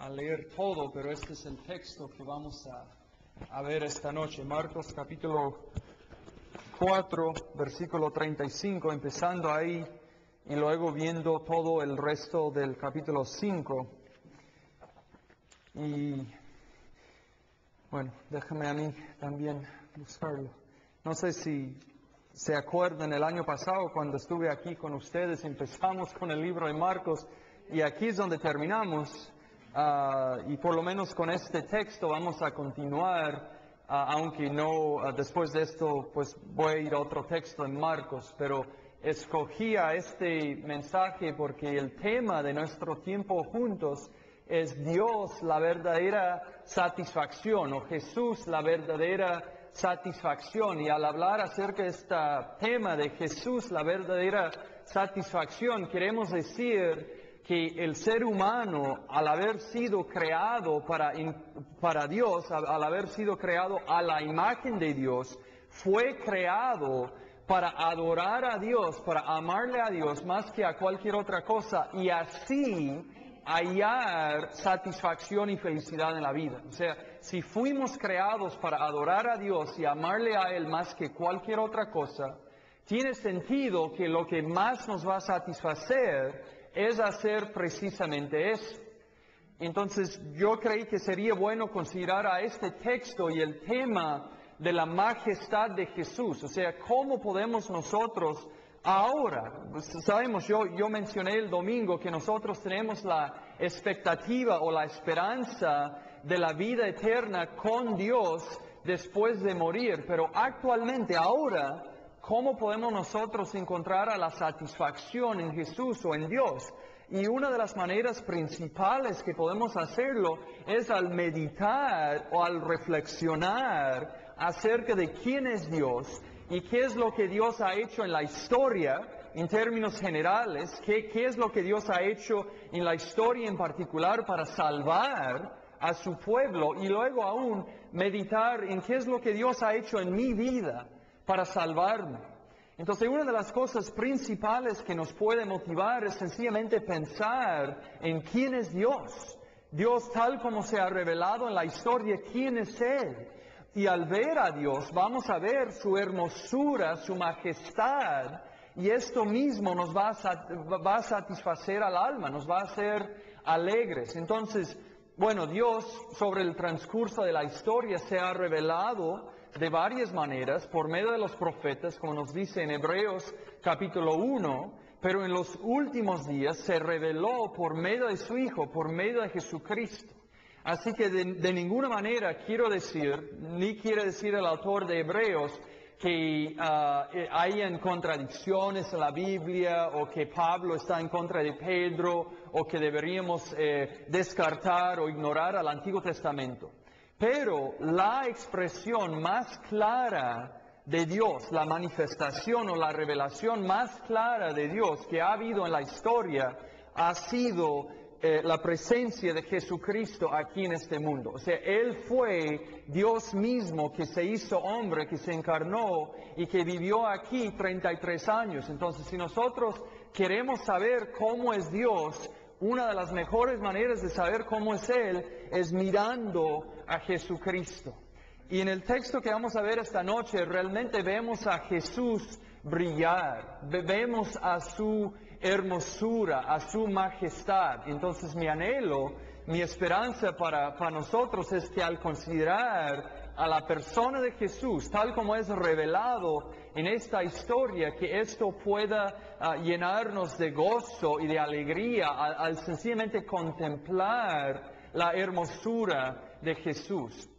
a leer todo, pero este es el texto que vamos a ver esta noche. Marcos capítulo 4, versículo 35, empezando ahí y luego viendo todo el resto del capítulo 5. Y bueno, déjame a mí también buscarlo. No sé si se acuerdan el año pasado cuando estuve aquí con ustedes, empezamos con el libro de Marcos y aquí es donde terminamos. Y por lo menos con este texto vamos a continuar, aunque no, después de esto pues voy a ir a otro texto en Marcos, pero escogí este mensaje porque el tema de nuestro tiempo juntos es Dios la verdadera satisfacción, o Jesús la verdadera satisfacción. Y al hablar acerca de este tema de Jesús la verdadera satisfacción, queremos decir que el ser humano, al haber sido creado para Dios, al haber sido creado a la imagen de Dios, fue creado para adorar a Dios, para amarle a Dios más que a cualquier otra cosa y así hallar satisfacción y felicidad en la vida. O sea, si fuimos creados para adorar a Dios y amarle a Él más que cualquier otra cosa, tiene sentido que lo que más nos va a satisfacer es hacer precisamente eso. Entonces, yo creí que sería bueno considerar a este texto y el tema de la majestad de Jesús. O sea, ¿cómo podemos nosotros ahora? Sabemos, yo mencioné el domingo que nosotros tenemos la expectativa o la esperanza de la vida eterna con Dios después de morir, pero actualmente, ahora, ¿cómo podemos nosotros encontrar a la satisfacción en Jesús o en Dios? Y una de las maneras principales que podemos hacerlo es al meditar o al reflexionar acerca de quién es Dios y qué es lo que Dios ha hecho en la historia en términos generales, qué es lo que Dios ha hecho en la historia en particular para salvar a su pueblo y luego aún meditar en qué es lo que Dios ha hecho en mi vida para salvarme. Entonces, una de las cosas principales que nos puede motivar es sencillamente pensar en quién es Dios. Dios tal como se ha revelado en la historia, quién es Él. Y al ver a Dios, vamos a ver su hermosura, su majestad, y esto mismo nos va a satisfacer al alma, nos va a hacer alegres. Entonces, bueno, Dios sobre el transcurso de la historia se ha revelado de varias maneras por medio de los profetas, como nos dice en Hebreos capítulo 1, pero en los últimos días se reveló por medio de su Hijo, por medio de Jesucristo. Así que de ninguna manera quiero decir, ni quiere decir el autor de Hebreos, que hayan contradicciones en la Biblia o que Pablo está en contra de Pedro o que deberíamos descartar o ignorar al Antiguo Testamento. Pero la expresión más clara de Dios, la manifestación o la revelación más clara de Dios que ha habido en la historia ha sido la presencia de Jesucristo aquí en este mundo. O sea, Él fue Dios mismo que se hizo hombre, que se encarnó y que vivió aquí 33 años. Entonces, si nosotros queremos saber cómo es Dios, una de las mejores maneras de saber cómo es Él es mirando a Jesucristo. Y en el texto que vamos a ver esta noche, realmente vemos a Jesús brillar, vemos a su hermosura, a su majestad. Entonces mi anhelo, mi esperanza para nosotros es que al considerar a la persona de Jesús, tal como es revelado en esta historia, que esto pueda llenarnos de gozo y de alegría al sencillamente contemplar la hermosura de Jesús.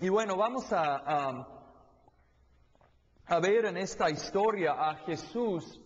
Y bueno, vamos a ver en esta historia a Jesús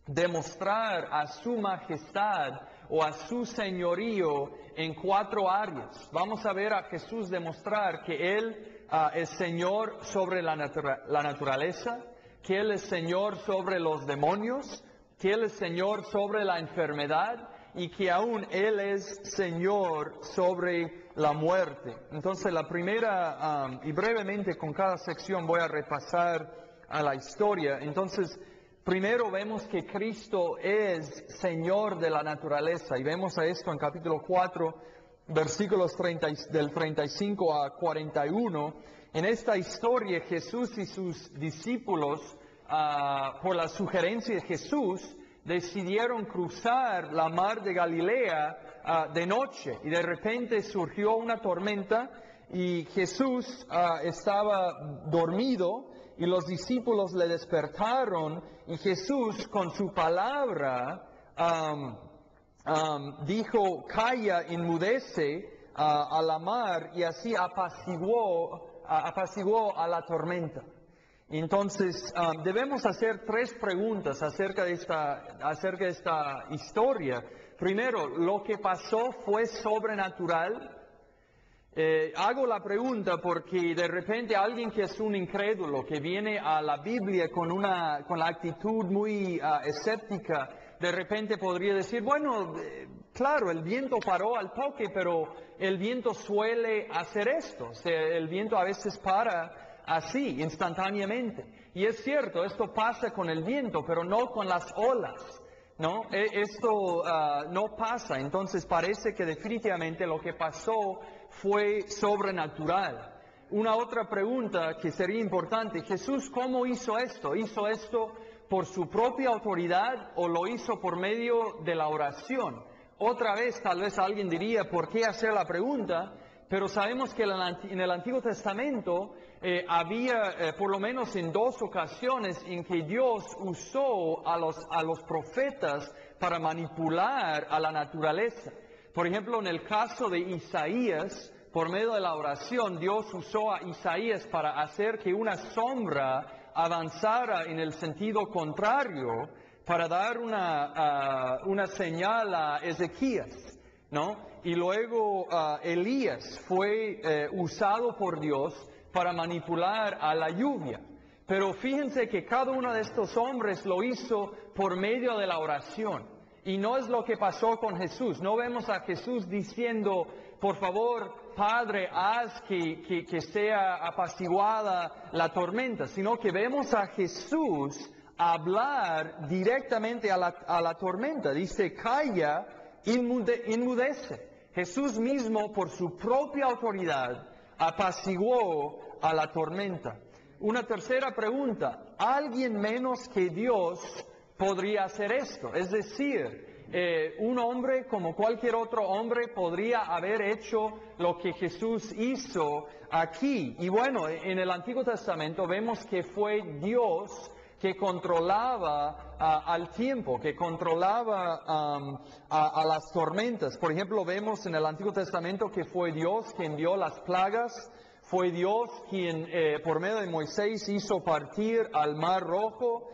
demostrar a su majestad o a su señorío en 4 áreas. Vamos a ver a Jesús demostrar que Él es Señor sobre la naturaleza, que Él es Señor sobre los demonios, que Él es Señor sobre la enfermedad y que aún Él es Señor sobre la muerte. Entonces la primera, y brevemente con cada sección voy a repasar a la historia. Entonces, primero vemos que Cristo es Señor de la naturaleza y vemos a esto en capítulo 4 versículos del 35 a 41. En esta historia Jesús y sus discípulos, por la sugerencia de Jesús, decidieron cruzar la mar de Galilea de noche, y de repente surgió una tormenta y Jesús estaba dormido y los discípulos le despertaron, y Jesús con su palabra dijo: calla, enmudece a la mar, y así apaciguó a la tormenta. Entonces, debemos hacer tres preguntas acerca de esta historia. Primero, ¿lo que pasó fue sobrenatural? Hago la pregunta porque de repente alguien que es un incrédulo, que viene a la Biblia con la actitud muy escéptica, de repente podría decir: bueno, claro, el viento paró al toque, pero el viento suele hacer esto. O sea, el viento a veces para así, instantáneamente. Y es cierto, esto pasa con el viento, pero no con las olas, ¿no? Esto no pasa. Entonces parece que definitivamente lo que pasó fue sobrenatural. Una otra pregunta que sería importante: Jesús, ¿cómo hizo esto? ¿Hizo esto por su propia autoridad o lo hizo por medio de la oración? Otra vez, tal vez alguien diría: ¿por qué hacer la pregunta? Pero sabemos que en el Antiguo Testamento había, por lo menos en dos ocasiones, en que Dios usó a los profetas para manipular a la naturaleza. Por ejemplo, en el caso de Isaías, por medio de la oración, Dios usó a Isaías para hacer que una sombra avanzara en el sentido contrario, para dar una señal a Ezequías, ¿no? Y luego Elías fue usado por Dios para manipular a la lluvia. Pero fíjense que cada uno de estos hombres lo hizo por medio de la oración. Y no es lo que pasó con Jesús. No vemos a Jesús diciendo: por favor, Padre, haz que sea apaciguada la tormenta, sino que vemos a Jesús hablar directamente a la tormenta. Dice: calla, enmudece. Jesús mismo, por su propia autoridad, apaciguó a la tormenta. Una tercera pregunta: ¿alguien menos que Dios podría hacer esto? Es decir, un hombre como cualquier otro hombre podría haber hecho lo que Jesús hizo aquí. Y bueno, en el Antiguo Testamento vemos que fue Dios que controlaba al tiempo, que controlaba a las tormentas. Por ejemplo, vemos en el Antiguo Testamento que fue Dios quien dio las plagas. Fue Dios quien, por medio de Moisés, hizo partir al Mar Rojo.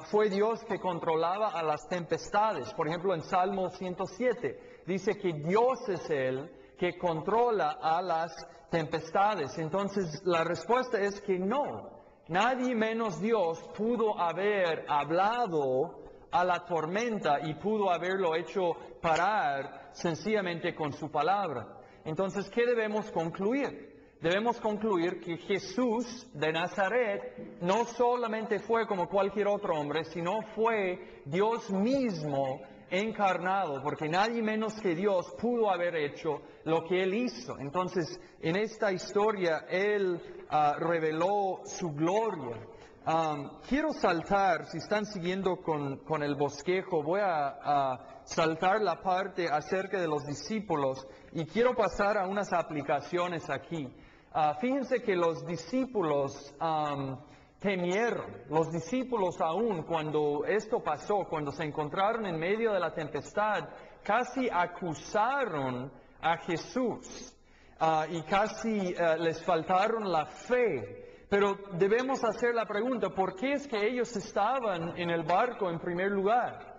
Fue Dios que controlaba a las tempestades. Por ejemplo, en Salmo 107 dice que Dios es Él que controla a las tempestades. Entonces, la respuesta es que no. Nadie menos Dios pudo haber hablado a la tormenta y pudo haberlo hecho parar sencillamente con su palabra. Entonces, ¿qué debemos concluir? Debemos concluir que Jesús de Nazaret no solamente fue como cualquier otro hombre, sino fue Dios mismo encarnado, porque nadie menos que Dios pudo haber hecho lo que Él hizo. Entonces, en esta historia, Él reveló su gloria. Quiero saltar, si están siguiendo con el bosquejo, voy a saltar la parte acerca de los discípulos y quiero pasar a unas aplicaciones aquí. Fíjense que los discípulos temieron. Los discípulos aún cuando esto pasó, cuando se encontraron en medio de la tempestad, casi acusaron a Jesús y casi les faltaron la fe. Pero debemos hacer la pregunta: ¿por qué es que ellos estaban en el barco en primer lugar?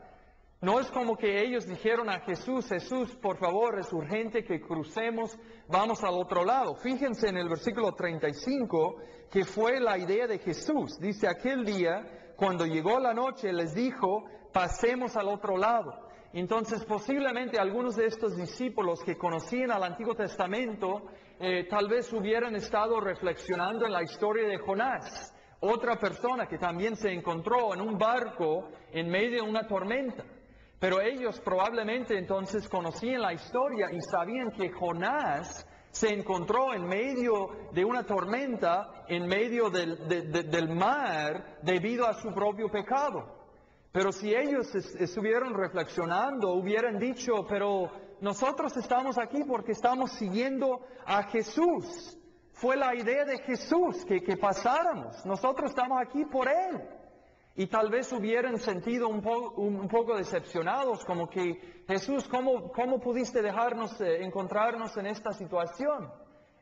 No es como que ellos dijeron a Jesús: Jesús, por favor, es urgente que crucemos, vamos al otro lado. Fíjense en el versículo 35 que fue la idea de Jesús. Dice: aquel día, cuando llegó la noche, les dijo: pasemos al otro lado. Entonces, posiblemente algunos de estos discípulos que conocían al Antiguo Testamento, tal vez hubieran estado reflexionando en la historia de Jonás, otra persona que también se encontró en un barco en medio de una tormenta. Pero ellos probablemente entonces conocían la historia y sabían que Jonás se encontró en medio de una tormenta, en medio del mar, debido a su propio pecado. Pero si ellos estuvieran reflexionando, hubieran dicho, pero nosotros estamos aquí porque estamos siguiendo a Jesús. Fue la idea de Jesús que pasáramos. Nosotros estamos aquí por Él. Y tal vez hubieran sentido un poco decepcionados, como que, Jesús, ¿cómo pudiste dejarnos encontrarnos en esta situación?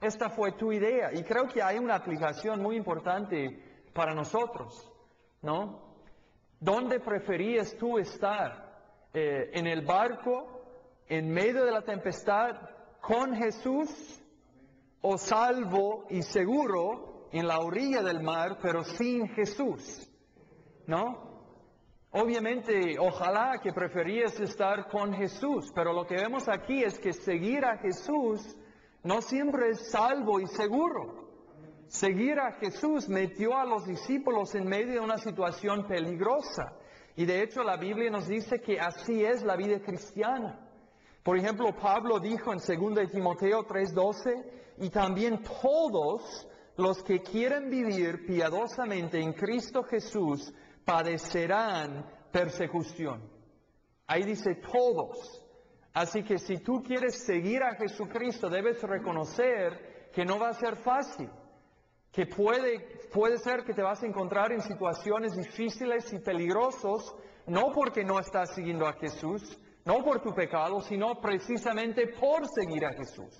Esta fue tu idea. Y creo que hay una aplicación muy importante para nosotros, ¿no? ¿Dónde preferías tú estar? ¿En el barco, en medio de la tempestad, con Jesús? ¿O salvo y seguro en la orilla del mar, pero sin Jesús? ¿No? Obviamente, ojalá que preferías estar con Jesús, pero lo que vemos aquí es que seguir a Jesús no siempre es salvo y seguro. Seguir a Jesús metió a los discípulos en medio de una situación peligrosa. Y de hecho la Biblia nos dice que así es la vida cristiana. Por ejemplo, Pablo dijo en 2 Timoteo 3:12, y también todos los que quieren vivir piadosamente en Cristo Jesús padecerán persecución. Ahí dice todos. Así que si tú quieres seguir a Jesucristo, debes reconocer que no va a ser fácil. Que puede ser que te vas a encontrar en situaciones difíciles y peligrosos, no porque no estás siguiendo a Jesús, no por tu pecado, sino precisamente por seguir a Jesús.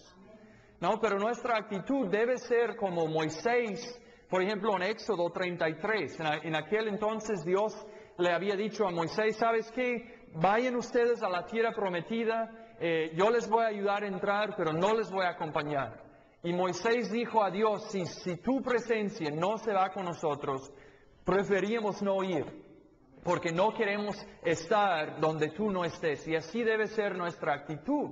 No, pero nuestra actitud debe ser como Moisés, por ejemplo, en Éxodo 33. En aquel entonces Dios le había dicho a Moisés, ¿sabes qué? Vayan ustedes a la tierra prometida, yo les voy a ayudar a entrar, pero no les voy a acompañar. Y Moisés dijo a Dios, si tu presencia no se va con nosotros, preferíamos no ir, porque no queremos estar donde tú no estés. Y así debe ser nuestra actitud.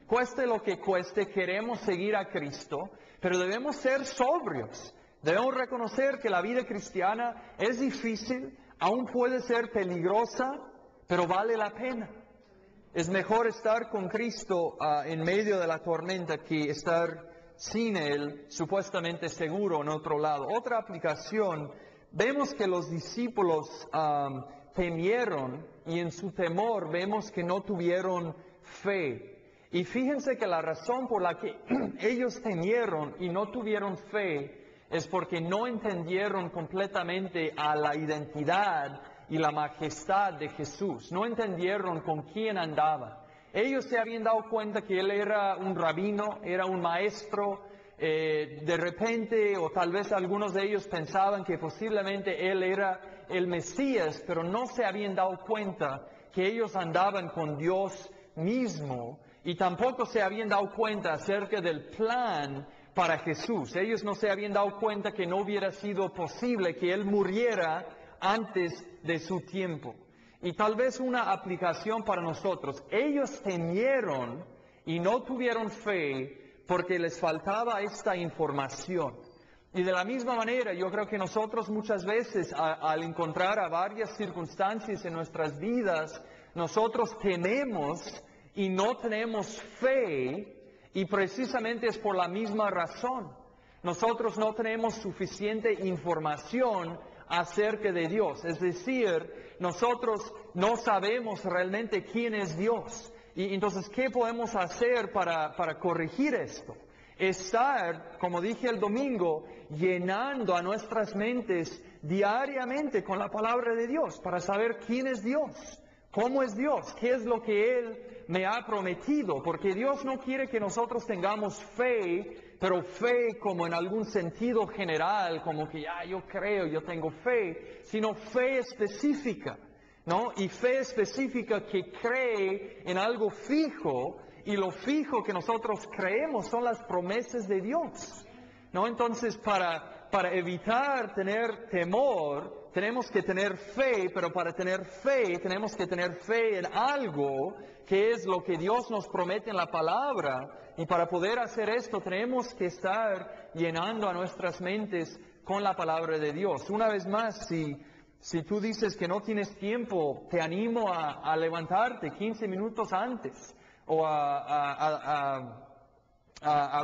Cueste lo que cueste, queremos seguir a Cristo, pero debemos ser sobrios. Debemos reconocer que la vida cristiana es difícil, aún puede ser peligrosa, pero vale la pena. Es mejor estar con Cristo en medio de la tormenta que estar sin Él, supuestamente seguro en otro lado. Otra aplicación, vemos que los discípulos temieron y en su temor vemos que no tuvieron fe. Y fíjense que la razón por la que ellos temieron y no tuvieron fe es porque no entendieron completamente a la identidad y la majestad de Jesús. No entendieron con quién andaba. Ellos se habían dado cuenta que Él era un rabino, era un maestro. De repente, o tal vez algunos de ellos pensaban que posiblemente Él era el Mesías, pero no se habían dado cuenta que ellos andaban con Dios mismo. Y tampoco se habían dado cuenta acerca del plan para Jesús. Ellos no se habían dado cuenta que no hubiera sido posible que Él muriera antes de su tiempo. Y tal vez una aplicación para nosotros. Ellos temieron y no tuvieron fe porque les faltaba esta información. Y de la misma manera, yo creo que nosotros muchas veces, al encontrar a varias circunstancias en nuestras vidas, nosotros tememos y no tenemos fe, y precisamente es por la misma razón. Nosotros no tenemos suficiente información acerca de Dios. Es decir, nosotros no sabemos realmente quién es Dios. Y entonces, ¿qué podemos hacer para corregir esto? Estar, como dije el domingo, llenando a nuestras mentes diariamente con la palabra de Dios para saber quién es Dios. ¿Cómo es Dios? ¿Qué es lo que Él me ha prometido? Porque Dios no quiere que nosotros tengamos fe, pero fe como en algún sentido general, como que yo creo, yo tengo fe, sino fe específica, ¿no? Y fe específica que cree en algo fijo, y lo fijo que nosotros creemos son las promesas de Dios, ¿no? Entonces, para evitar tener temor, tenemos que tener fe, pero para tener fe, tenemos que tener fe en algo que es lo que Dios nos promete en la palabra. Y para poder hacer esto, tenemos que estar llenando a nuestras mentes con la palabra de Dios. Una vez más, si Si tú dices que no tienes tiempo, te animo a levantarte 15 minutos antes o a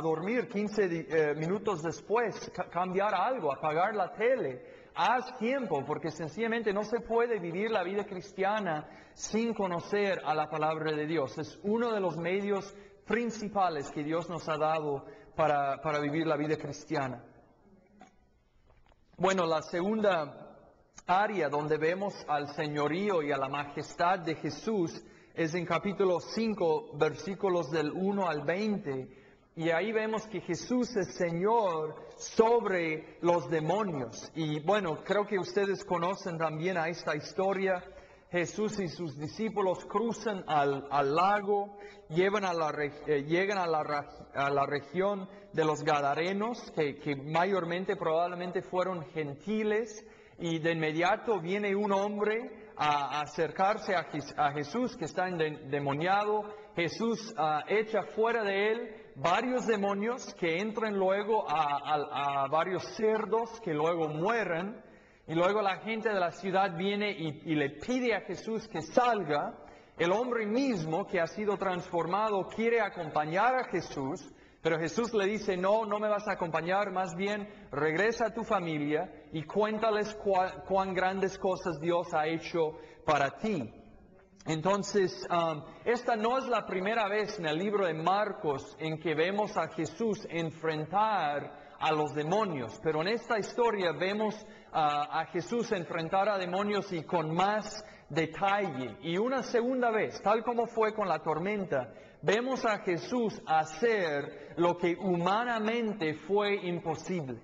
dormir 15 minutos después, cambiar algo, apagar la tele. Haz tiempo, porque sencillamente no se puede vivir la vida cristiana sin conocer a la palabra de Dios. Es uno de los medios principales que Dios nos ha dado para vivir la vida cristiana. Bueno, la segunda área donde vemos al señorío y a la majestad de Jesús es en capítulo 5, versículos del 1 al 20. Y ahí vemos que Jesús es Señor sobre los demonios. Y bueno, creo que ustedes conocen también a esta historia. Jesús y sus discípulos cruzan al lago, llegan a la región de los Gadarenos, que mayormente probablemente fueron gentiles. Y de inmediato viene un hombre a acercarse a Jesús, que está endemoniado. Jesús echa fuera de él varios demonios que entran luego a varios cerdos que luego mueren. Y luego la gente de la ciudad viene y le pide a Jesús que salga. El hombre mismo que ha sido transformado quiere acompañar a Jesús, pero Jesús le dice, no me vas a acompañar, más bien regresa a tu familia y cuéntales cuán grandes cosas Dios ha hecho para ti. Entonces, esta no es la primera vez en el libro de Marcos en que vemos a Jesús enfrentar a los demonios, pero en esta historia vemos a Jesús enfrentar a demonios y con más detalle. Y una segunda vez, tal como fue con la tormenta, vemos a Jesús hacer lo que humanamente fue imposible.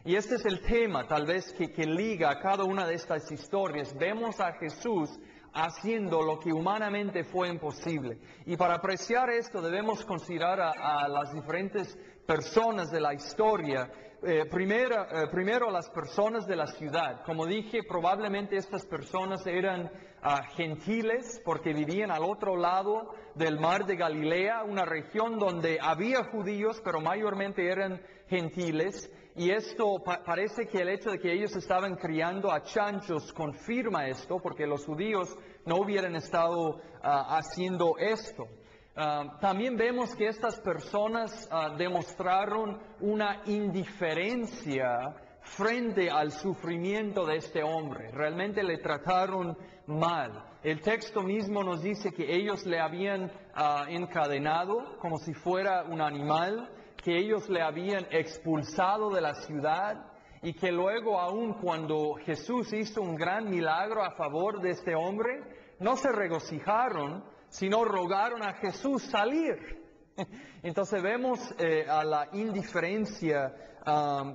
Y este es el tema, tal vez, que liga a cada una de estas historias. Vemos a Jesús haciendo lo que humanamente fue imposible. Y para apreciar esto debemos considerar a las diferentes personas de la historia. Primero las personas de la ciudad. Como dije, probablemente estas personas eran gentiles porque vivían al otro lado del mar de Galilea, una región donde había judíos, pero mayormente eran gentiles. Y esto parece que el hecho de que ellos estaban criando a chanchos confirma esto, porque los judíos no hubieran estado haciendo esto. También vemos que estas personas demostraron una indiferencia frente al sufrimiento de este hombre. Realmente le trataron mal. El texto mismo nos dice que ellos le habían encadenado como si fuera un animal, que ellos le habían expulsado de la ciudad y que luego, aun cuando Jesús hizo un gran milagro a favor de este hombre, no se regocijaron, sino rogaron a Jesús salir. Entonces vemos a la indiferencia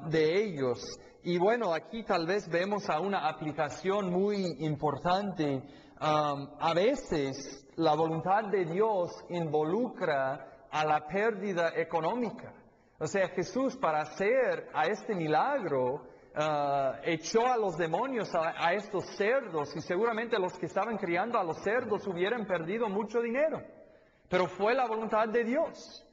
de ellos. Y bueno, aquí tal vez vemos a una aplicación muy importante. A veces la voluntad de Dios involucra a la pérdida económica. O sea, Jesús, para hacer a este milagro, echó a los demonios a estos cerdos, y seguramente los que estaban criando a los cerdos hubieran perdido mucho dinero. Pero fue la voluntad de Dios.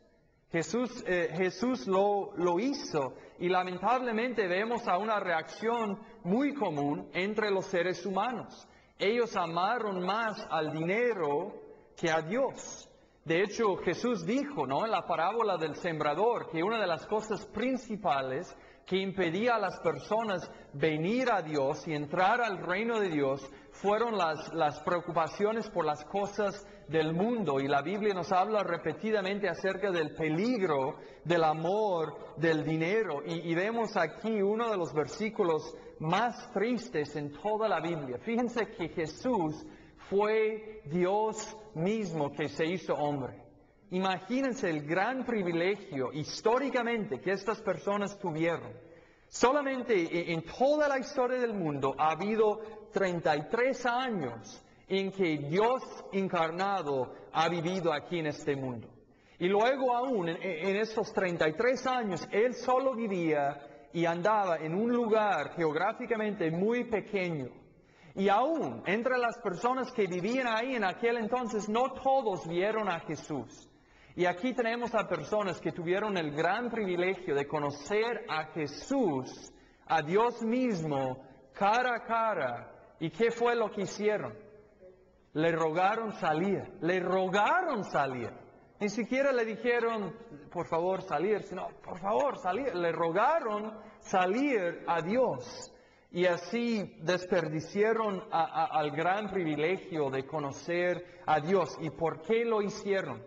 Jesús lo hizo, y lamentablemente vemos a una reacción muy común entre los seres humanos. Ellos amaron más al dinero que a Dios. De hecho, Jesús dijo, en la parábola del sembrador, que una de las cosas principales que impedía a las personas venir a Dios y entrar al reino de Dios fueron las preocupaciones por las cosas del mundo. Y la Biblia nos habla repetidamente acerca del peligro del amor del dinero. Y vemos aquí uno de los versículos más tristes en toda la Biblia. Fíjense que Jesús fue Dios mismo que se hizo hombre. Imagínense el gran privilegio históricamente que estas personas tuvieron. Solamente en toda la historia del mundo ha habido 33 años en que Dios encarnado ha vivido aquí en este mundo. Y luego aún en esos 33 años Él solo vivía y andaba en un lugar geográficamente muy pequeño. Y aún entre las personas que vivían ahí en aquel entonces, no todos vieron a Jesús. Y aquí tenemos a personas que tuvieron el gran privilegio de conocer a Jesús, a Dios mismo, cara a cara, ¿Y qué fue lo que hicieron? Le rogaron salir, le rogaron salir. Ni siquiera le dijeron, por favor, salir, sino, por favor, salir. Le rogaron salir a Dios. Y así desperdiciaron al gran privilegio de conocer a Dios. ¿Y por qué lo hicieron?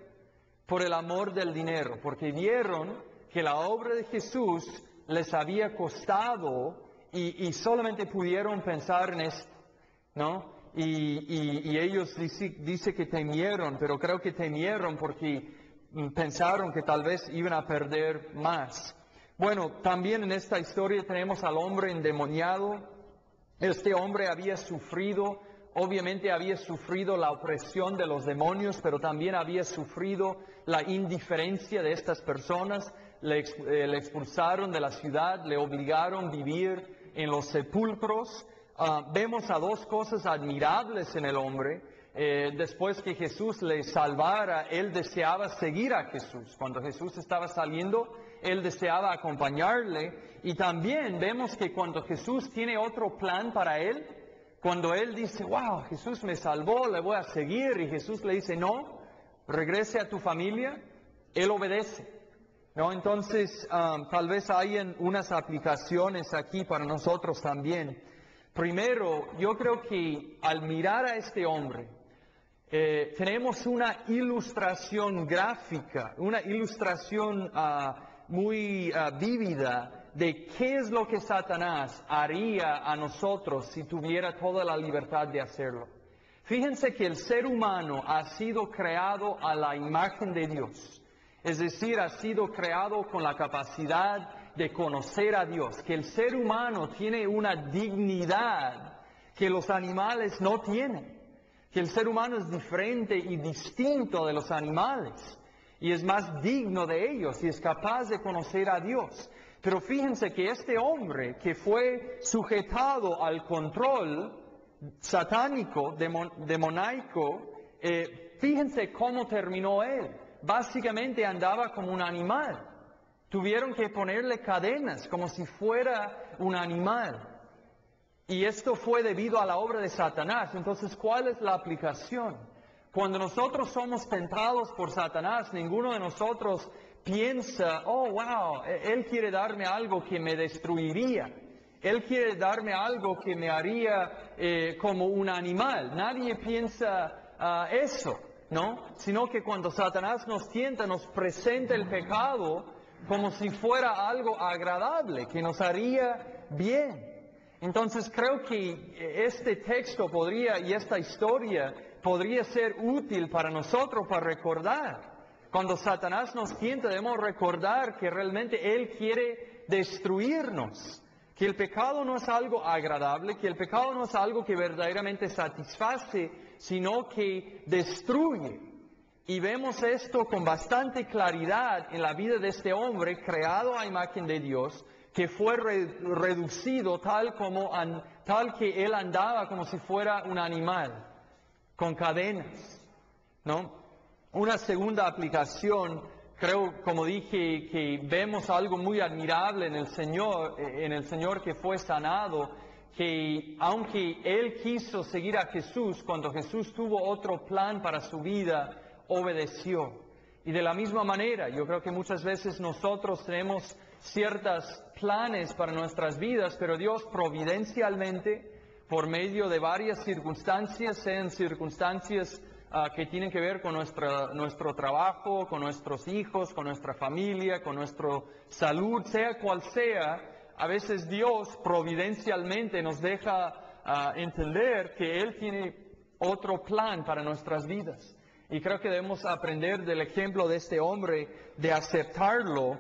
Por el amor del dinero, porque vieron que la obra de Jesús les había costado y solamente pudieron pensar en esto, ¿no? Y ellos dice que temieron, pero creo que temieron porque pensaron que tal vez iban a perder más. Bueno, también en esta historia tenemos al hombre endemoniado. Este hombre había sufrido, obviamente había sufrido la opresión de los demonios, pero también había sufrido la indiferencia de estas personas. Le expulsaron de la ciudad, le obligaron a vivir en los sepulcros. Vemos a dos cosas admirables en el hombre. Después que Jesús le salvara, él deseaba seguir a Jesús. Cuando Jesús estaba saliendo, él deseaba acompañarle. Y también vemos que cuando Jesús tiene otro plan para él, cuando él dice, wow, Jesús me salvó, le voy a seguir, y Jesús le dice, no, regrese a tu familia, él obedece. ¿No? Entonces, tal vez hay unas aplicaciones aquí para nosotros también. Primero, yo creo que al mirar a este hombre, tenemos una ilustración gráfica, una ilustración muy vívida de qué es lo que Satanás haría a nosotros si tuviera toda la libertad de hacerlo. Fíjense que el ser humano ha sido creado a la imagen de Dios, es decir, ha sido creado con la capacidad de conocer a Dios, que el ser humano tiene una dignidad que los animales no tienen, que el ser humano es diferente y distinto de los animales, y es más digno de ellos, y es capaz de conocer a Dios. Pero fíjense que este hombre que fue sujetado al control satánico, demoníaco, fíjense cómo terminó él. Básicamente andaba como un animal. Tuvieron que ponerle cadenas como si fuera un animal. Y esto fue debido a la obra de Satanás. Entonces, ¿cuál es la aplicación? Cuando nosotros somos tentados por Satanás, ninguno de nosotros piensa, oh, wow, él quiere darme algo que me destruiría. Él quiere darme algo que me haría como un animal. Nadie piensa eso, ¿no? Sino que cuando Satanás nos tienta, nos presenta el pecado como si fuera algo agradable, que nos haría bien. Entonces creo que este texto y esta historia podría ser útil para nosotros para recordar. Cuando Satanás nos tienta, debemos recordar que realmente Él quiere destruirnos, que el pecado no es algo agradable, que el pecado no es algo que verdaderamente satisface, sino que destruye. Y vemos esto con bastante claridad en la vida de este hombre creado a imagen de Dios, que fue reducido tal que él andaba como si fuera un animal, con cadenas, ¿no? Una segunda aplicación, creo, como dije, que vemos algo muy admirable en el Señor que fue sanado, que aunque Él quiso seguir a Jesús, cuando Jesús tuvo otro plan para su vida, obedeció. Y de la misma manera, yo creo que muchas veces nosotros tenemos ciertos planes para nuestras vidas, pero Dios providencialmente, por medio de varias circunstancias, sean circunstancias que tienen que ver con nuestro trabajo, con nuestros hijos, con nuestra familia, con nuestra salud, sea cual sea, a veces Dios providencialmente nos deja entender que Él tiene otro plan para nuestras vidas. Y creo que debemos aprender del ejemplo de este hombre, de aceptarlo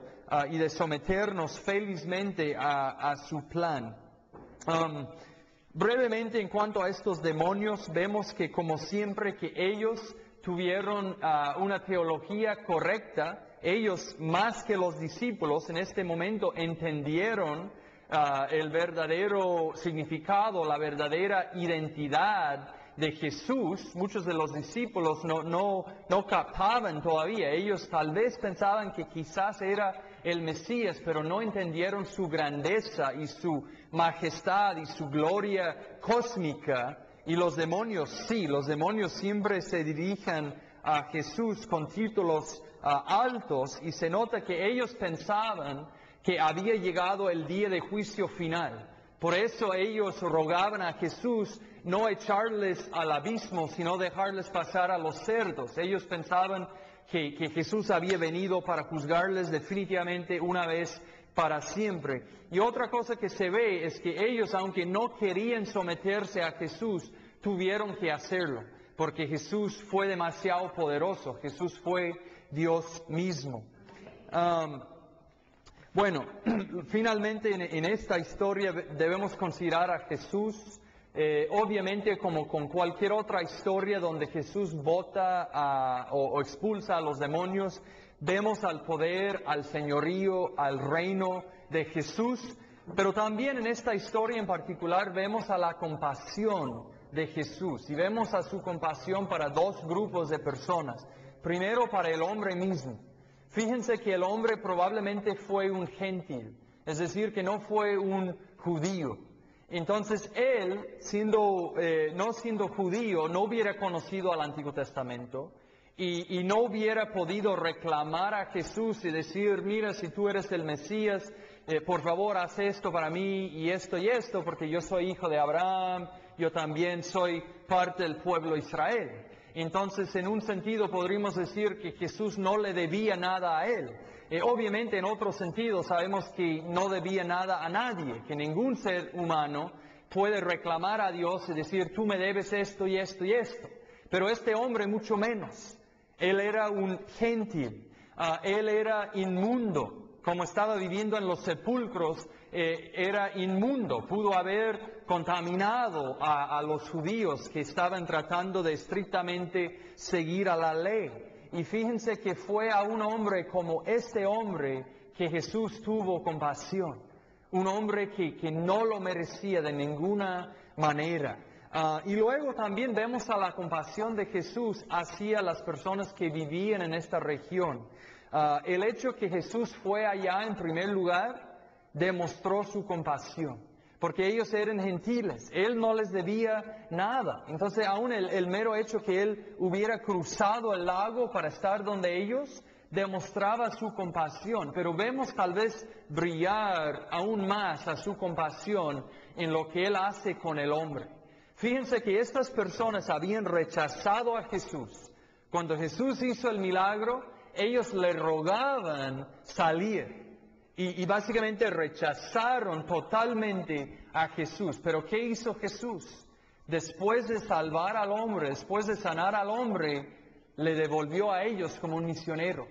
y de someternos felizmente a su plan. Brevemente, en cuanto a estos demonios, vemos que como siempre que ellos tuvieron una teología correcta, ellos más que los discípulos en este momento entendieron el verdadero significado, la verdadera identidad de Jesús, muchos de los discípulos no captaban todavía. Ellos tal vez pensaban que quizás era el Mesías, pero no entendieron su grandeza y su majestad y su gloria cósmica. Y los demonios, sí, los demonios siempre se dirigen a Jesús con títulos altos, y se nota que ellos pensaban que había llegado el día de juicio final. Por eso ellos rogaban a Jesús no echarles al abismo, sino dejarles pasar a los cerdos. Ellos pensaban que Jesús había venido para juzgarles definitivamente una vez para siempre. Y otra cosa que se ve es que ellos, aunque no querían someterse a Jesús, tuvieron que hacerlo, porque Jesús fue demasiado poderoso. Jesús fue Dios mismo. Bueno, finalmente en esta historia debemos considerar a Jesús, obviamente como con cualquier otra historia donde Jesús bota o expulsa a los demonios, vemos al poder, al señorío, al reino de Jesús, pero también en esta historia en particular vemos a la compasión de Jesús, y vemos a su compasión para dos grupos de personas. Primero, para el hombre mismo. Fíjense que el hombre probablemente fue un gentil, es decir, que no fue un judío. Entonces él, no siendo judío, no hubiera conocido al Antiguo Testamento y no hubiera podido reclamar a Jesús y decir, mira, si tú eres el Mesías, por favor haz esto para mí y esto, porque yo soy hijo de Abraham, yo también soy parte del pueblo de Israel. Entonces, en un sentido podríamos decir que Jesús no le debía nada a él. Obviamente, en otro sentido, sabemos que no debía nada a nadie, que ningún ser humano puede reclamar a Dios y decir, tú me debes esto y esto y esto. Pero este hombre mucho menos. Él era un gentil, él era inmundo. Como estaba viviendo en los sepulcros, era inmundo, pudo haber contaminado a los judíos que estaban tratando de estrictamente seguir a la ley. Y fíjense que fue a un hombre como este hombre que Jesús tuvo compasión, un hombre que no lo merecía de ninguna manera. Y luego también vemos a la compasión de Jesús hacia las personas que vivían en esta región. El hecho que Jesús fue allá en primer lugar demostró su compasión, porque ellos eran gentiles, Él no les debía nada. Entonces aún el mero hecho que Él hubiera cruzado el lago para estar donde ellos, demostraba su compasión. Pero vemos tal vez brillar aún más a su compasión en lo que Él hace con el hombre. Fíjense que estas personas habían rechazado a Jesús. Cuando Jesús hizo el milagro, ellos le rogaban salir y básicamente rechazaron totalmente a Jesús. Pero ¿qué hizo Jesús? Después de salvar al hombre, después de sanar al hombre, le devolvió a ellos como un misionero.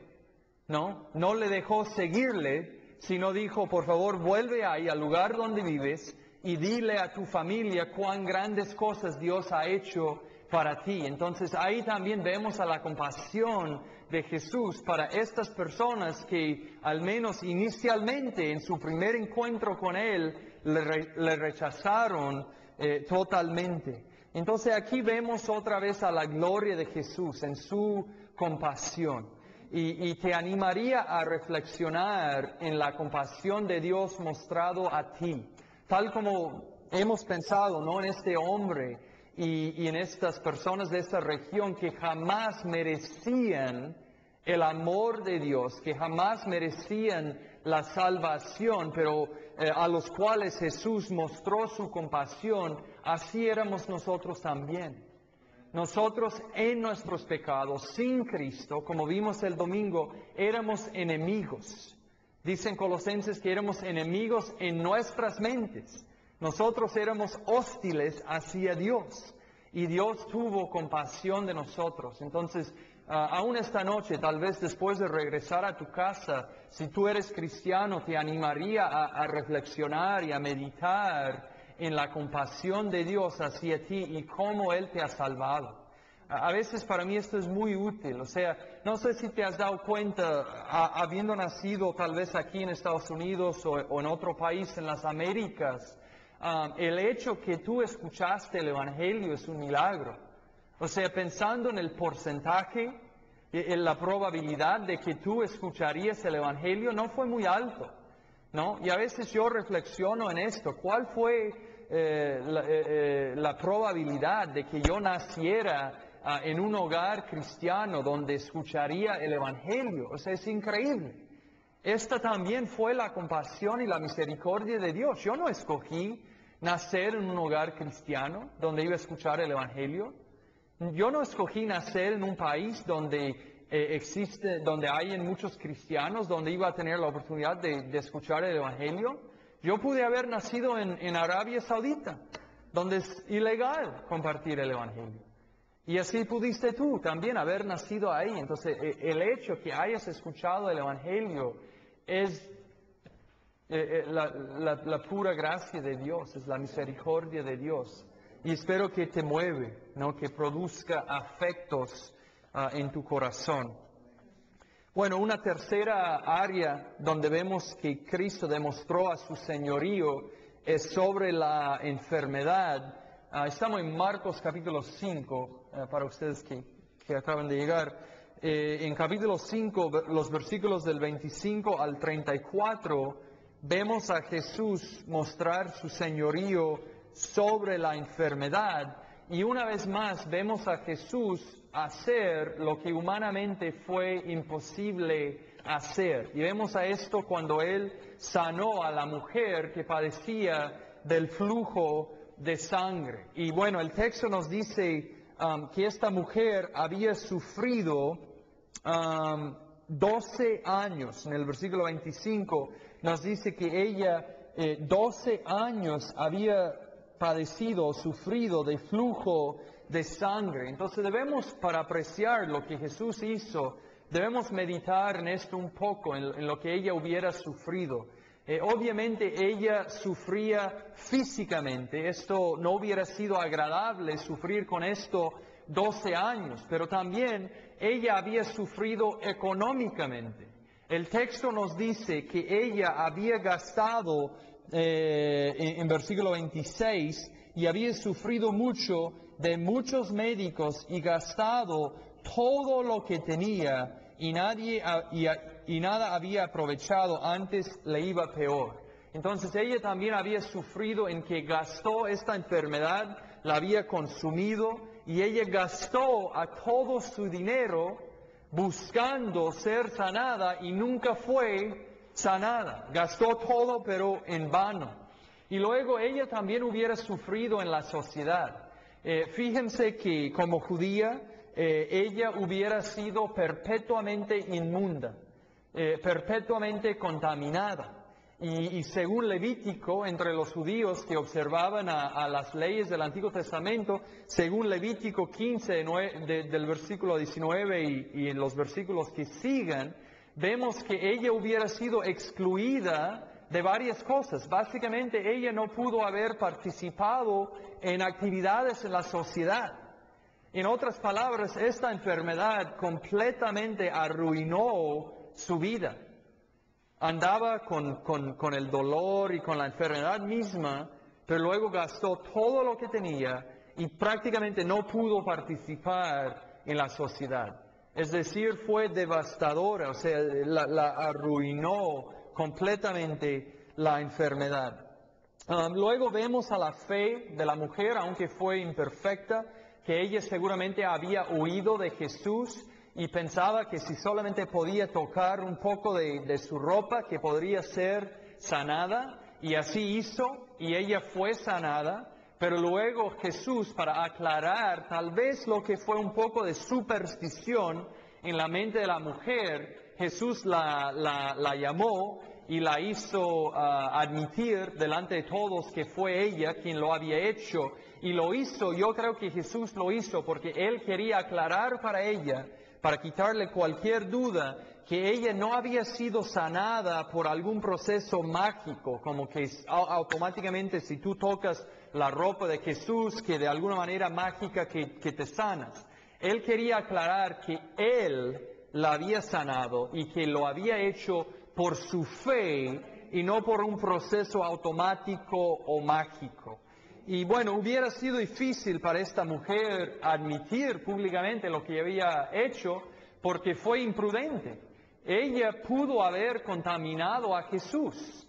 No le dejó seguirle, sino dijo, por favor, vuelve ahí al lugar donde vives y dile a tu familia cuán grandes cosas Dios ha hecho para ti. Entonces ahí también vemos a la compasión de Jesús para estas personas que al menos inicialmente en su primer encuentro con Él le rechazaron totalmente. Entonces aquí vemos otra vez a la gloria de Jesús en su compasión y te animaría a reflexionar en la compasión de Dios mostrado a ti, tal como hemos pensado, ¿no?, en este hombre y en estas personas de esta región que jamás merecían el amor de Dios, que jamás merecían la salvación, pero a los cuales Jesús mostró su compasión. Así éramos nosotros también. Nosotros en nuestros pecados, sin Cristo, como vimos el domingo, éramos enemigos. Dicen Colosenses que éramos enemigos en nuestras mentes. Nosotros éramos hostiles hacia Dios y Dios tuvo compasión de nosotros. Entonces, aún esta noche, tal vez después de regresar a tu casa, si tú eres cristiano, te animaría a reflexionar y a meditar en la compasión de Dios hacia ti y cómo Él te ha salvado. A veces para mí esto es muy útil, o sea, no sé si te has dado cuenta, habiendo nacido tal vez aquí en Estados Unidos o en otro país en las Américas, el hecho que tú escuchaste el Evangelio es un milagro. O sea, pensando en el porcentaje, en la probabilidad de que tú escucharías el Evangelio no fue muy alto, ¿no? Y a veces yo reflexiono en esto, ¿cuál fue la probabilidad de que yo naciera en un hogar cristiano donde escucharía el Evangelio? O sea, es increíble. Esta también fue la compasión y la misericordia de Dios. Yo no escogí nacer en un hogar cristiano donde iba a escuchar el Evangelio. Yo no escogí nacer en un país donde donde hay muchos cristianos, donde iba a tener la oportunidad de escuchar el Evangelio. Yo pude haber nacido en Arabia Saudita, donde es ilegal compartir el Evangelio. Y así pudiste tú también haber nacido ahí. Entonces, el hecho que hayas escuchado el Evangelio es la pura gracia de Dios, es la misericordia de Dios. Y espero que te mueve, ¿no? Que produzca afectos en tu corazón. Bueno, una tercera área donde vemos que Cristo demostró a su señorío es sobre la enfermedad. Estamos en Marcos capítulo 5, para ustedes que acaban de llegar. En capítulo 5, los versículos del 25 al 34, vemos a Jesús mostrar su señorío sobre la enfermedad. Y una vez más vemos a Jesús hacer lo que humanamente fue imposible hacer. Y vemos a esto cuando Él sanó a la mujer que padecía del flujo de sangre. Y bueno, el texto nos dice que esta mujer había sufrido 12 años. En el versículo 25 nos dice que ella 12 años había padecido o sufrido de flujo de sangre. Entonces debemos, para apreciar lo que Jesús hizo, debemos meditar en esto un poco, en lo que ella hubiera sufrido. Obviamente ella sufría físicamente, esto no hubiera sido agradable sufrir con esto 12 años, pero también ella había sufrido económicamente. El texto nos dice que ella había gastado, en versículo 26, y había sufrido mucho de muchos médicos y gastado todo lo que tenía y nada había aprovechado, antes le iba peor. Entonces ella también había sufrido en que gastó esta enfermedad, la había consumido y ella gastó a todo su dinero buscando ser sanada y nunca fue sanada. Gastó todo pero en vano. Y luego ella también hubiera sufrido en la sociedad. Fíjense que como judía, ella hubiera sido perpetuamente inmunda, perpetuamente contaminada. Y según Levítico, entre los judíos que observaban a las leyes del Antiguo Testamento, según Levítico 15, del versículo 19 y en los versículos que sigan, vemos que ella hubiera sido excluida de varias cosas. Básicamente ella no pudo haber participado en actividades en la sociedad. En otras palabras, esta enfermedad completamente arruinó su vida. Andaba con el dolor y con la enfermedad misma, pero luego gastó todo lo que tenía y prácticamente no pudo participar en la sociedad. Es decir, fue devastadora, o sea, la arruinó completamente la enfermedad. Luego vemos a la fe de la mujer, aunque fue imperfecta, que ella seguramente había huido de Jesús y pensaba que si solamente podía tocar un poco de su ropa, que podría ser sanada, y así hizo, y ella fue sanada. Pero luego Jesús, para aclarar tal vez lo que fue un poco de superstición en la mente de la mujer, Jesús la llamó y la hizo admitir delante de todos que fue ella quien lo había hecho. Y lo hizo, yo creo que Jesús lo hizo porque Él quería aclarar para ella, para quitarle cualquier duda, que ella no había sido sanada por algún proceso mágico, como que automáticamente si tú tocas la ropa de Jesús, que de alguna manera mágica que te sanas. Él quería aclarar que Él la había sanado y que lo había hecho por su fe y no por un proceso automático o mágico. Y bueno, hubiera sido difícil para esta mujer admitir públicamente lo que había hecho porque fue imprudente. Ella pudo haber contaminado a Jesús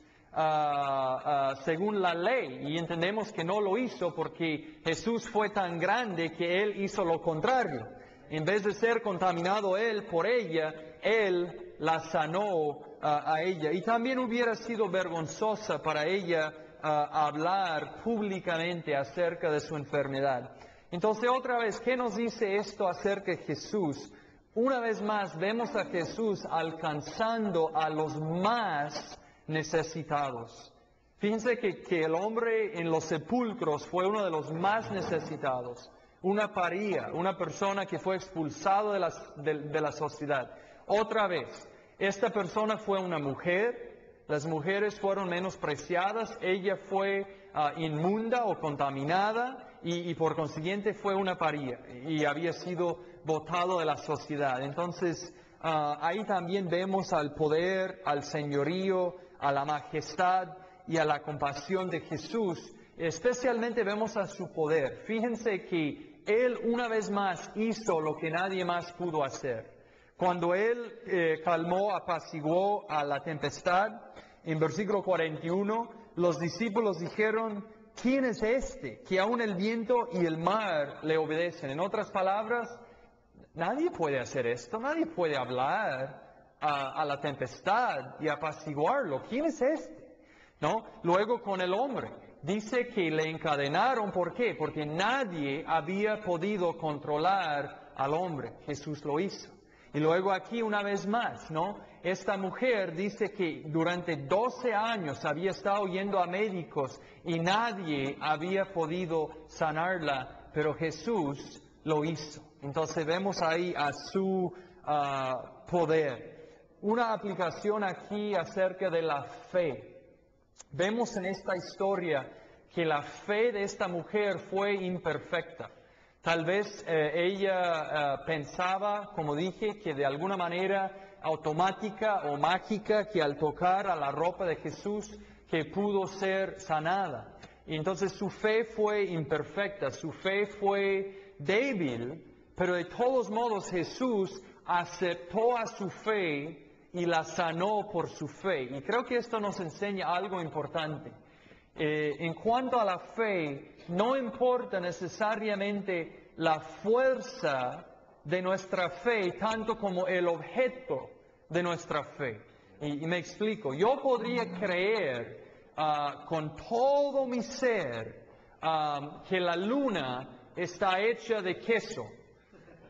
según la ley, y entendemos que no lo hizo porque Jesús fue tan grande que Él hizo lo contrario. En vez de ser contaminado Él por ella, Él la sanó a ella. Y también hubiera sido vergonzosa para ella hablar públicamente acerca de su enfermedad. Entonces, otra vez, ¿qué nos dice esto acerca de Jesús? Una vez más, vemos a Jesús alcanzando a los más necesitados. Fíjense que el hombre en los sepulcros fue uno de los más necesitados. Una paria, una persona que fue expulsado de la sociedad. Otra vez, esta persona fue una mujer, las mujeres fueron menospreciadas, ella fue inmunda o contaminada y por consiguiente fue una paria y había sido botado de la sociedad. Entonces, ahí también vemos al poder, al señorío, a la majestad y a la compasión de Jesús. Especialmente vemos a su poder. Fíjense que Él una vez más hizo lo que nadie más pudo hacer. Cuando Él calmó, apaciguó a la tempestad, en versículo 41, los discípulos dijeron, ¿quién es este que aún el viento y el mar le obedecen? En otras palabras, nadie puede hacer esto, nadie puede hablar a la tempestad y apaciguarlo. ¿Quién es este? ¿No? Luego con el hombre. Dice que le encadenaron, ¿por qué? Porque nadie había podido controlar al hombre. Jesús lo hizo. Y luego aquí una vez más, ¿no? Esta mujer dice que durante 12 años había estado yendo a médicos y nadie había podido sanarla, pero Jesús lo hizo. Entonces vemos ahí a su poder. Una aplicación aquí acerca de la fe. Vemos en esta historia que la fe de esta mujer fue imperfecta. Tal vez ella pensaba, como dije, que de alguna manera automática o mágica, que al tocar a la ropa de Jesús, que pudo ser sanada. Y entonces su fe fue imperfecta, su fe fue débil, pero de todos modos Jesús aceptó a su fe y la sanó por su fe. Y creo que esto nos enseña algo importante. En cuanto a la fe, no importa necesariamente la fuerza de nuestra fe, tanto como el objeto de nuestra fe. Y me explico. Yo podría creer con todo mi ser que la luna está hecha de queso,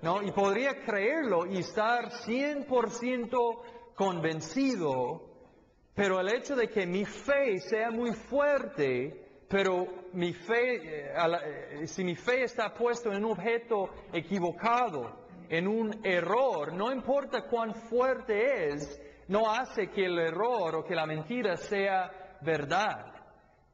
¿no? Y podría creerlo y estar 100% convencido, pero el hecho de que mi fe sea muy fuerte, pero mi fe, si mi fe está puesta en un objeto equivocado, en un error, no importa cuán fuerte es, no hace que el error o que la mentira sea verdad,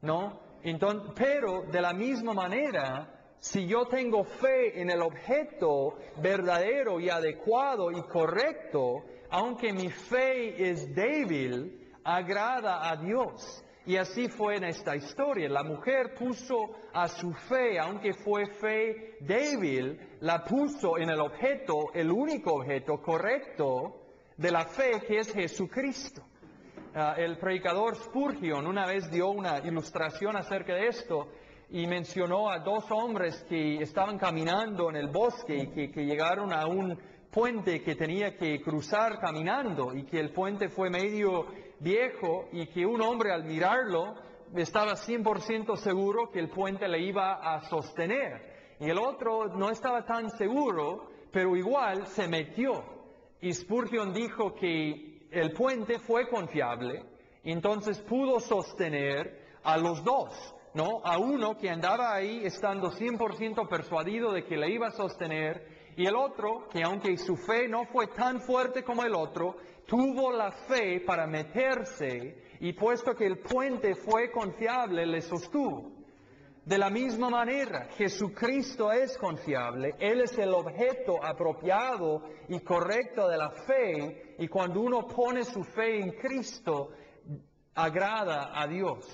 ¿no? Entonces, pero de la misma manera, si yo tengo fe en el objeto verdadero y adecuado y correcto, aunque mi fe es débil, agrada a Dios. Y así fue en esta historia. La mujer puso a su fe, aunque fue fe débil, la puso en el objeto, el único objeto correcto de la fe, que es Jesucristo. El predicador Spurgeon una vez dio una ilustración acerca de esto y mencionó a dos hombres que estaban caminando en el bosque y que llegaron a un puente que tenía que cruzar caminando y que el puente fue medio viejo y que un hombre al mirarlo estaba 100% seguro que el puente le iba a sostener. Y el otro no estaba tan seguro, pero igual se metió. Y Spurgeon dijo que el puente fue confiable, entonces pudo sostener a los dos, ¿no? A uno que andaba ahí estando 100% persuadido de que le iba a sostener, y el otro que aunque su fe no fue tan fuerte como el otro, tuvo la fe para meterse, y puesto que el puente fue confiable, le sostuvo. De la misma manera, Jesucristo es confiable, Él es el objeto apropiado y correcto de la fe, y cuando uno pone su fe en Cristo, agrada a Dios,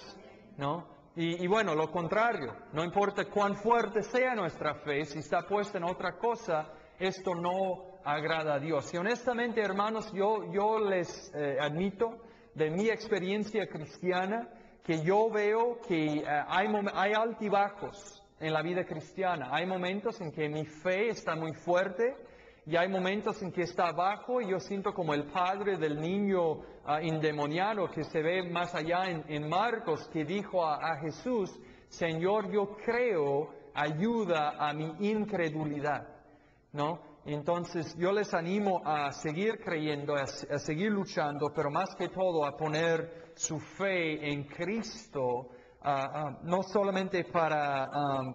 ¿no? Y bueno, lo contrario, no importa cuán fuerte sea nuestra fe, si está puesta en otra cosa, esto no agrada a Dios. Y honestamente, hermanos, yo les admito de mi experiencia cristiana que yo veo que hay altibajos en la vida cristiana. Hay momentos en que mi fe está muy fuerte y hay momentos en que está bajo, y yo siento como el padre del niño endemoniado que se ve más allá en Marcos, que dijo a Jesús: Señor, yo creo, ayuda a mi incredulidad, ¿no? Entonces yo les animo a seguir creyendo, a seguir luchando, pero más que todo a poner su fe en Cristo, no solamente para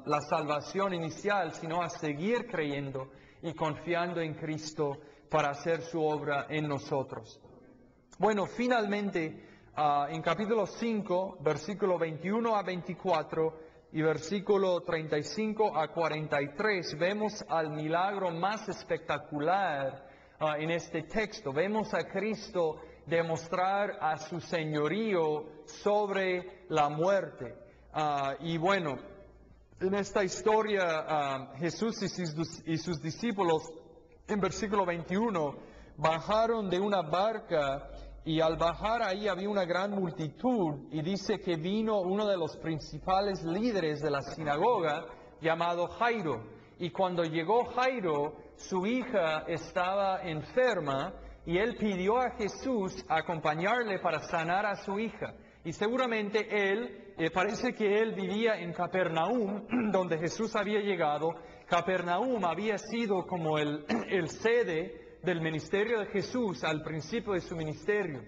la salvación inicial, sino a seguir creyendo y confiando en Cristo para hacer su obra en nosotros. Bueno, finalmente, en capítulo 5, versículo 21 a 24 y versículo 35 a 43, vemos al milagro más espectacular en este texto. Vemos a Cristo demostrar a su señorío sobre la muerte. Y bueno, en esta historia, Jesús y sus discípulos, en versículo 21, bajaron de una barca, y al bajar ahí había una gran multitud, y dice que vino uno de los principales líderes de la sinagoga, llamado Jairo. Y cuando llegó Jairo, su hija estaba enferma, y él pidió a Jesús acompañarle para sanar a su hija. Y seguramente parece que él vivía en Capernaum, donde Jesús había llegado. Capernaum había sido como el sede del ministerio de Jesús al principio de su ministerio.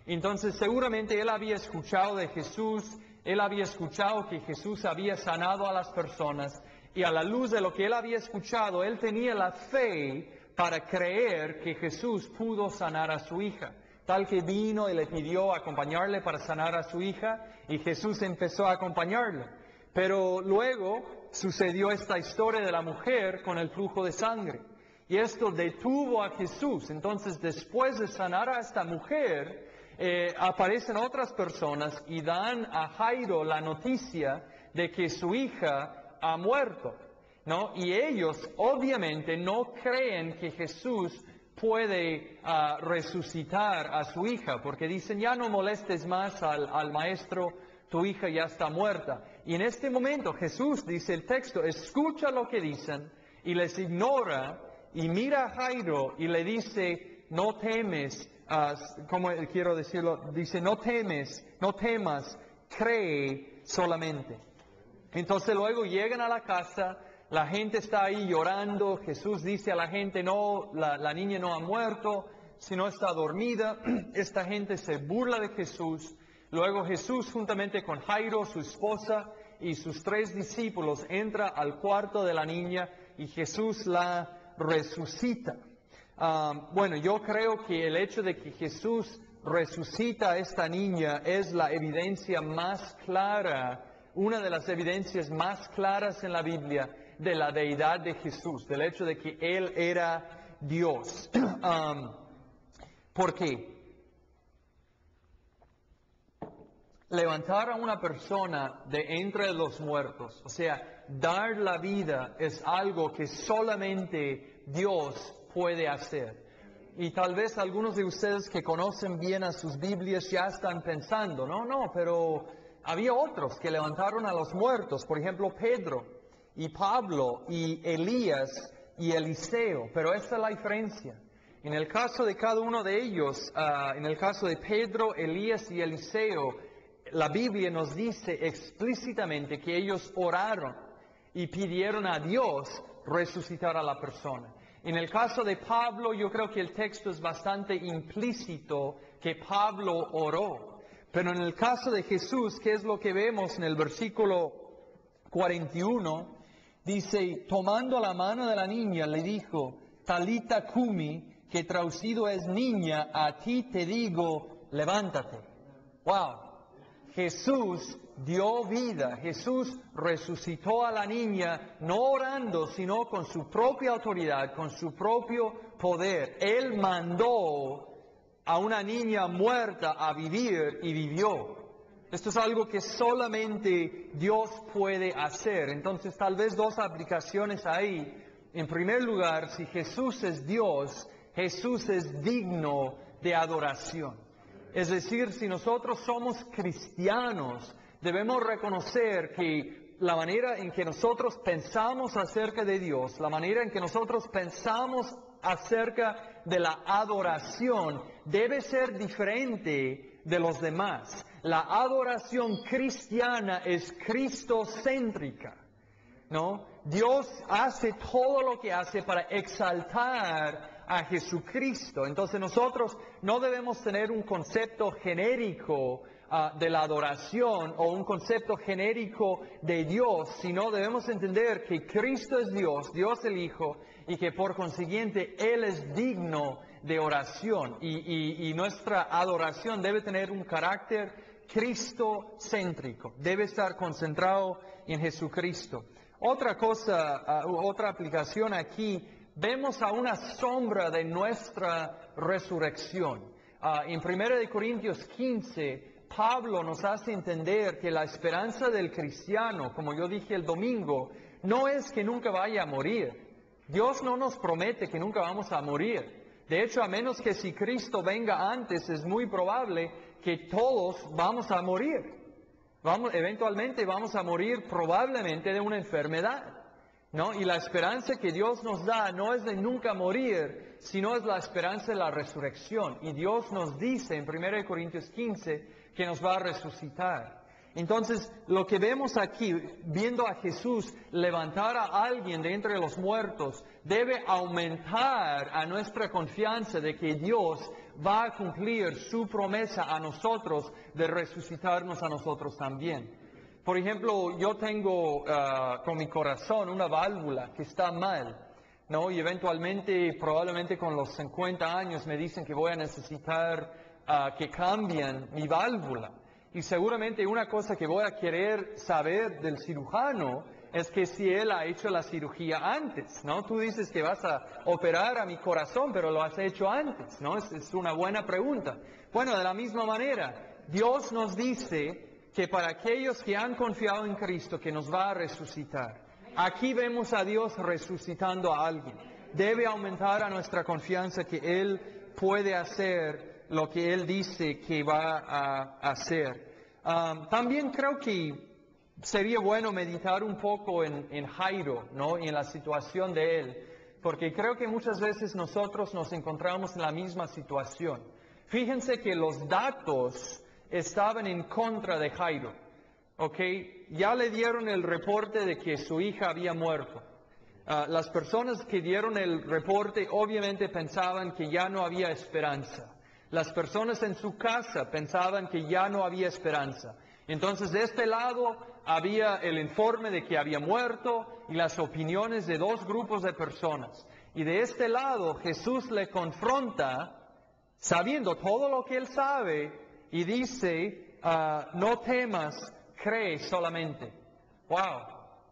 Entonces seguramente él había escuchado de Jesús, él había escuchado que Jesús había sanado a las personas, y a la luz de lo que él había escuchado, él tenía la fe para creer que Jesús pudo sanar a su hija. Tal que vino y le pidió acompañarle para sanar a su hija, y Jesús empezó a acompañarle. Pero luego sucedió esta historia de la mujer con el flujo de sangre, y esto detuvo a Jesús. Entonces, después de sanar a esta mujer, aparecen otras personas y dan a Jairo la noticia de que su hija ha muerto, ¿no? Y ellos obviamente no creen que Jesús puede resucitar a su hija, porque dicen: ya no molestes más al maestro, tu hija ya está muerta. Y en este momento Jesús, dice el texto, escucha lo que dicen y les ignora, y mira a Jairo y le dice: no temes, ¿cómo quiero decirlo? Dice: no temas, cree solamente. Entonces luego llegan a la casa. La gente está ahí llorando. Jesús dice a la gente: no, la niña no ha muerto, sino está dormida. Esta gente se burla de Jesús. Luego Jesús, juntamente con Jairo, su esposa, y sus 3 discípulos, entra al cuarto de la niña, y Jesús la resucita. Bueno, yo creo que el hecho de que Jesús resucita a esta niña es la evidencia más clara, una de las evidencias más claras en la Biblia de la deidad de Jesús, del hecho de que Él era Dios. ¿Por qué? Levantar a una persona de entre los muertos, o sea, dar la vida, es algo que solamente Dios puede hacer. Y tal vez algunos de ustedes que conocen bien a sus Biblias ya están pensando: no, pero había otros que levantaron a los muertos, por ejemplo Pedro y Pablo y Elías y Eliseo. Pero esta es la diferencia. En el caso de cada uno de ellos, en el caso de Pedro, Elías y Eliseo, la Biblia nos dice explícitamente que ellos oraron y pidieron a Dios resucitar a la persona. En el caso de Pablo, yo creo que el texto es bastante implícito que Pablo oró. Pero en el caso de Jesús, ¿qué es lo que vemos en el versículo 41? Dice: tomando la mano de la niña, le dijo: Talita cumi, que traducido es: niña, a ti te digo, levántate. ¡Wow! Jesús dio vida, Jesús resucitó a la niña, no orando, sino con su propia autoridad, con su propio poder. Él mandó a una niña muerta a vivir y vivió. Esto es algo que solamente Dios puede hacer. Entonces, tal vez dos aplicaciones ahí. En primer lugar, si Jesús es Dios, Jesús es digno de adoración. Es decir, si nosotros somos cristianos, debemos reconocer que la manera en que nosotros pensamos acerca de Dios, la manera en que nosotros pensamos acerca de la adoración, debe ser diferente de los demás. La adoración cristiana es cristocéntrica, ¿no? Dios hace todo lo que hace para exaltar a Jesucristo. Entonces nosotros no debemos tener un concepto genérico de la adoración o un concepto genérico de Dios, sino debemos entender que Cristo es Dios, Dios el Hijo, y que por consiguiente Él es digno de oración. Y nuestra adoración debe tener un carácter cristocéntrico, debe estar concentrado en Jesucristo. Otra cosa, otra aplicación aquí, vemos a una sombra de nuestra resurrección. En 1 Corintios 15, Pablo nos hace entender que la esperanza del cristiano, como yo dije el domingo, no es que nunca vaya a morir. Dios no nos promete que nunca vamos a morir. De hecho, a menos que si Cristo venga antes, es muy probable que todos vamos a morir. Eventualmente vamos a morir probablemente de una enfermedad, ¿no? Y la esperanza que Dios nos da no es de nunca morir, sino es la esperanza de la resurrección. Y Dios nos dice en 1 Corintios 15 que nos va a resucitar. Entonces, lo que vemos aquí, viendo a Jesús levantar a alguien de entre los muertos, debe aumentar a nuestra confianza de que Dios va a cumplir su promesa a nosotros de resucitarnos a nosotros también. Por ejemplo, yo tengo con mi corazón una válvula que está mal, ¿no? Y eventualmente, probablemente con los 50 años, me dicen que voy a necesitar que cambien mi válvula. Y seguramente una cosa que voy a querer saber del cirujano es que si él ha hecho la cirugía antes, ¿no? Tú dices que vas a operar a mi corazón, pero lo has hecho antes, ¿no? Es una buena pregunta. Bueno, de la misma manera, Dios nos dice que para aquellos que han confiado en Cristo, que nos va a resucitar. Aquí vemos a Dios resucitando a alguien. Debe aumentar a nuestra confianza que Él puede hacer lo que Él dice que va a hacer. También creo que sería bueno meditar un poco en Jairo, ¿no? Y en la situación de él, porque creo que muchas veces nosotros nos encontramos en la misma situación. Fíjense que los datos estaban en contra de Jairo, ¿ok? Ya le dieron el reporte de que su hija había muerto. Las personas que dieron el reporte obviamente pensaban que ya no había esperanza. Las personas en su casa pensaban que ya no había esperanza. Entonces, de este lado había el informe de que había muerto y las opiniones de dos grupos de personas. Y de este lado, Jesús le confronta, sabiendo todo lo que él sabe, y dice, no temas, cree solamente. ¡Wow!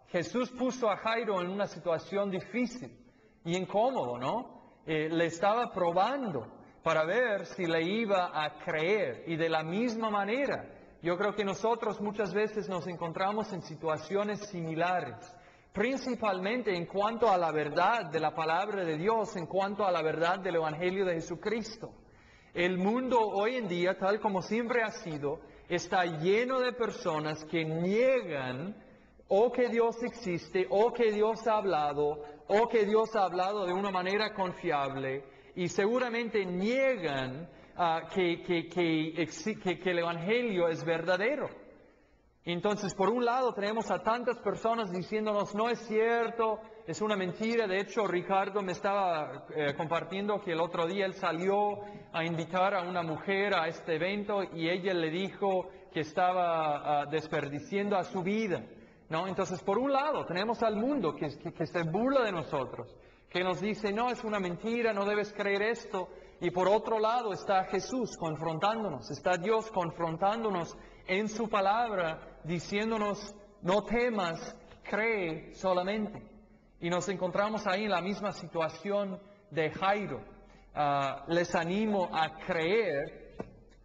Jesús puso a Jairo en una situación difícil y incómodo, ¿no? Le estaba probando para ver si le iba a creer. Y de la misma manera, yo creo que nosotros muchas veces nos encontramos en situaciones similares, principalmente en cuanto a la verdad de la palabra de Dios, en cuanto a la verdad del Evangelio de Jesucristo. El mundo hoy en día, tal como siempre ha sido, está lleno de personas que niegan o que Dios existe, o que Dios ha hablado, o que Dios ha hablado de una manera confiable, y seguramente niegan que el Evangelio es verdadero. Entonces, por un lado, tenemos a tantas personas diciéndonos, no es cierto, es una mentira. De hecho, Ricardo me estaba compartiendo que el otro día él salió a invitar a una mujer a este evento y ella le dijo que estaba desperdiciando a su vida, ¿no? Entonces, por un lado, tenemos al mundo que se burla de nosotros, que nos dice, no, es una mentira, no debes creer esto. Y por otro lado está Jesús confrontándonos, está Dios confrontándonos en su palabra, diciéndonos, no temas, cree solamente. Y nos encontramos ahí en la misma situación de Jairo. les animo a creer.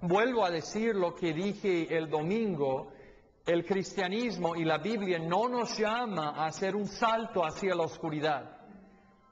Vuelvo a decir lo que dije el domingo. El cristianismo y la Biblia no nos llama a hacer un salto hacia la oscuridad.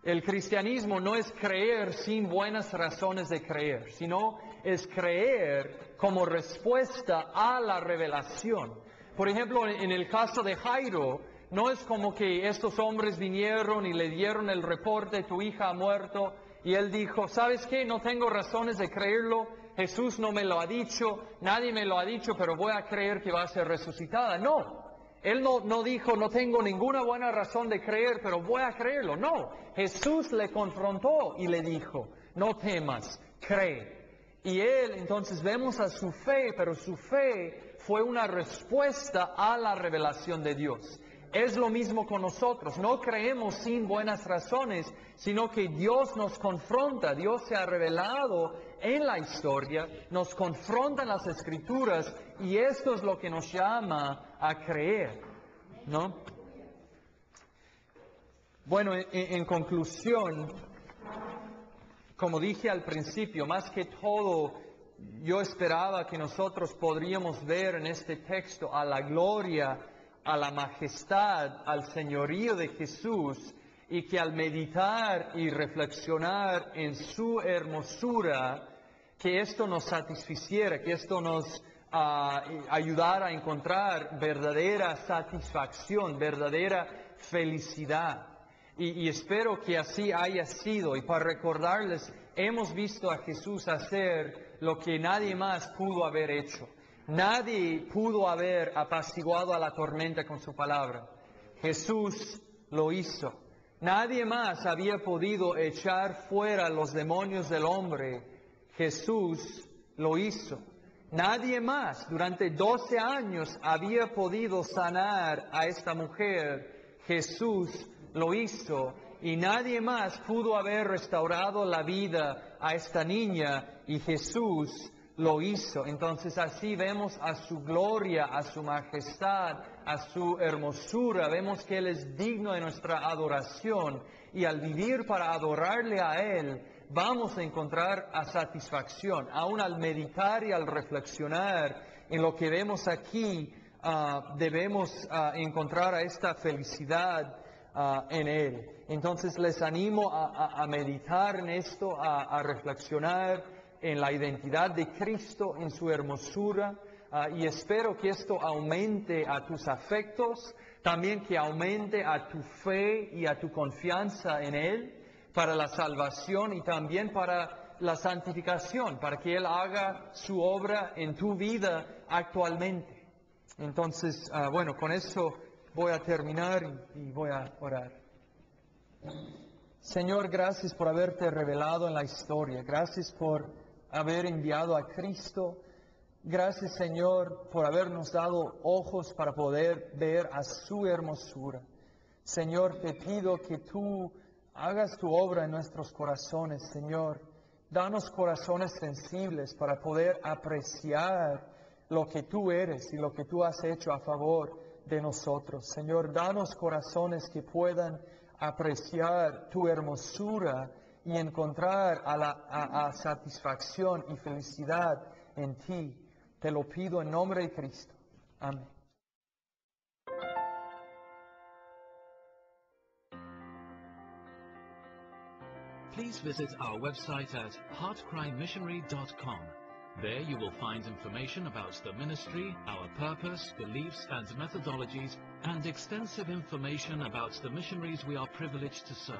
El cristianismo no es creer sin buenas razones de creer, sino es creer como respuesta a la revelación. Por ejemplo, en el caso de Jairo, no es como que estos hombres vinieron y le dieron el reporte, tu hija ha muerto, y él dijo, ¿sabes qué? No tengo razones de creerlo, Jesús no me lo ha dicho, nadie me lo ha dicho, pero voy a creer que va a ser resucitada. No. Él no dijo, no tengo ninguna buena razón de creer, pero voy a creerlo. No, Jesús le confrontó y le dijo, no temas, cree. Y él, entonces vemos a su fe, pero su fe fue una respuesta a la revelación de Dios. Es lo mismo con nosotros, no creemos sin buenas razones, sino que Dios nos confronta, Dios se ha revelado en la historia, nos confronta en las Escrituras, y esto es lo que nos llama a creer, ¿no? Bueno, en conclusión, como dije al principio, más que todo, yo esperaba que nosotros podríamos ver en este texto a la gloria, a la majestad, al señorío de Jesús, y que al meditar y reflexionar en su hermosura, que esto nos satisficiera, que esto nos ayudara a encontrar verdadera satisfacción, verdadera felicidad. Y espero que así haya sido. Y para recordarles, hemos visto a Jesús hacer lo que nadie más pudo haber hecho. Nadie pudo haber apaciguado a la tormenta con su palabra. Jesús lo hizo. Nadie más había podido echar fuera los demonios del hombre. Jesús lo hizo. Nadie más durante 12 años había podido sanar a esta mujer. Jesús lo hizo. Y nadie más pudo haber restaurado la vida a esta niña, y Jesús lo hizo. Entonces así vemos a su gloria, a su majestad, a su hermosura. Vemos que Él es digno de nuestra adoración, y al vivir para adorarle a Él, vamos a encontrar a satisfacción. Aún al meditar y al reflexionar en lo que vemos aquí, debemos encontrar a esta felicidad en Él. Entonces les animo a meditar en esto, a reflexionar en la identidad de Cristo, en su hermosura, y espero que esto aumente a tus afectos, también que aumente a tu fe y a tu confianza en Él, para la salvación y también para la santificación, para que Él haga su obra en tu vida actualmente. Entonces, bueno, con eso voy a terminar y voy a orar. Señor, gracias por haberte revelado en la historia. Gracias por haber enviado a Cristo. Gracias, Señor, por habernos dado ojos para poder ver a su hermosura. Señor, te pido que tú hagas tu obra en nuestros corazones, Señor. Danos corazones sensibles para poder apreciar lo que tú eres y lo que tú has hecho a favor de nosotros. Señor, danos corazones que puedan apreciar tu hermosura y encontrar a satisfacción y felicidad en ti. Te lo pido en nombre de Cristo. Amén. Please visit our website at heartcrymissionary.com. There you will find information about the ministry, our purpose, beliefs and methodologies, and extensive information about the missionaries we are privileged to serve.